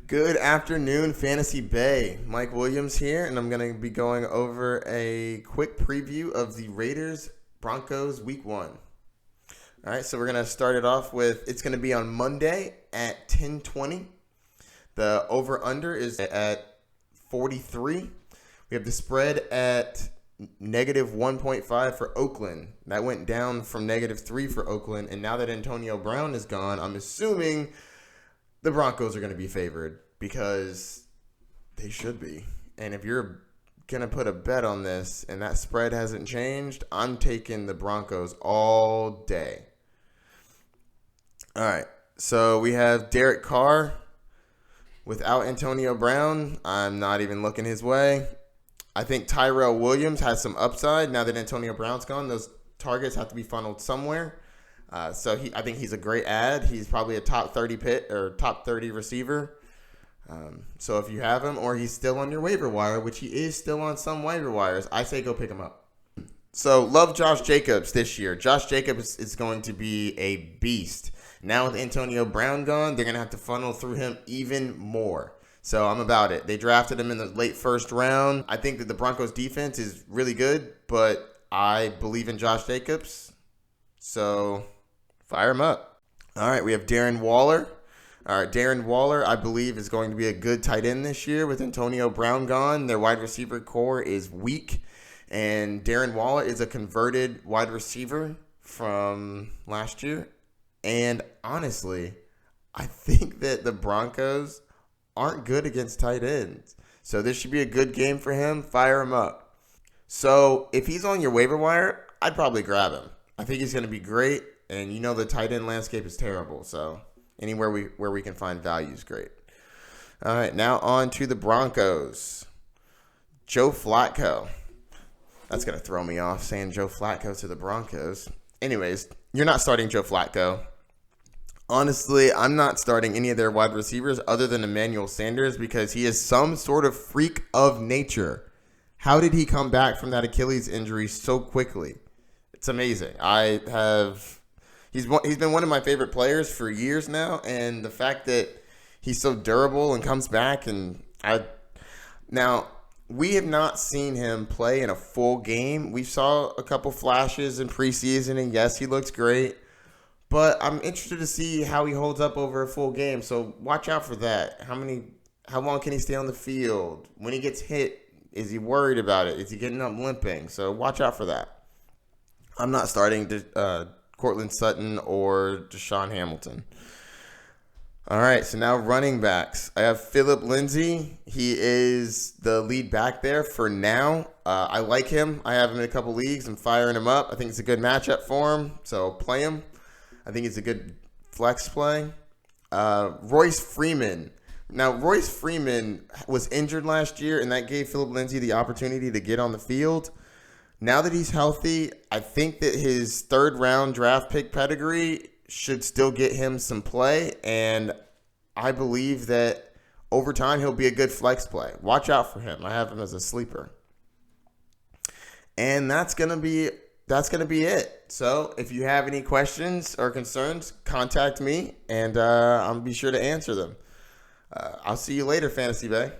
Good afternoon, Fantasy Bay. Mike Williams here, and I'm going to be going over a quick preview of the Raiders Broncos Week 1. All right, so we're going to start it off with, it's going to be on Monday at 10:20. The over-under is at 43. We have the spread at negative 1.5 for Oakland. That went down from negative 3 for Oakland, and now that Antonio Brown is gone, I'm assuming the Broncos are going to be favored because they should be. And if you're going to put a bet on this and that spread hasn't changed, I'm taking the Broncos all day. All right, so we have Derek Carr. Without Antonio Brown, I'm not even looking his way. I think Tyrell Williams has some upside. Now that Antonio Brown's gone, those targets have to be funneled somewhere. I think he's a great add. He's probably a top 30 receiver. So if you have him or he's still on your waiver wire, which he is still on some waiver wires, I say go pick him up. So love Josh Jacobs this year. Josh Jacobs is going to be a beast. Now with Antonio Brown gone, they're going to have to funnel through him even more. So I'm about it. They drafted him in the late first round. I think that the Broncos defense is really good, but I believe in Josh Jacobs. So fire him up. All right, we have Darren Waller. All right, Darren Waller, I believe, is going to be a good tight end this year with Antonio Brown gone. Their wide receiver core is weak, and Darren Waller is a converted wide receiver from last year. And honestly, I think that the Broncos aren't good against tight ends. So this should be a good game for him. Fire him up. So if he's on your waiver wire, I'd probably grab him. I think he's going to be great. And you know the tight end landscape is terrible. So anywhere where we can find value is great. All right, now on to the Broncos. Joe Flacco. That's going to throw me off saying Joe Flacco to the Broncos. Anyways, you're not starting Joe Flacco. Honestly, I'm not starting any of their wide receivers other than Emmanuel Sanders because he is some sort of freak of nature. How did he come back from that Achilles injury so quickly? It's amazing. He's been one of my favorite players for years now, and the fact that he's so durable and comes back, now we have not seen him play in a full game. We saw a couple flashes in preseason, and yes, he looks great. But I'm interested to see how he holds up over a full game. So watch out for that. How long can he stay on the field? When he gets hit, is he worried about it? Is he getting up limping? So watch out for that. I'm not starting Cortland Sutton or Deshaun Hamilton. All right, so now running backs. I have Phillip Lindsay. He is the lead back there for now. I like him. I have him in a couple leagues. I'm firing him up. I think it's a good matchup for him, so play him. I think it's a good flex play. Royce Freeman. Now, Royce Freeman was injured last year, and that gave Phillip Lindsay the opportunity to get on the field. Now that he's healthy, I think that his third-round draft pick pedigree should still get him some play, and I believe that over time he'll be a good flex play. Watch out for him. I have him as a sleeper. And that's going to be it. So if you have any questions or concerns, contact me, and I'll be sure to answer them. I'll see you later, Fantasy Bay.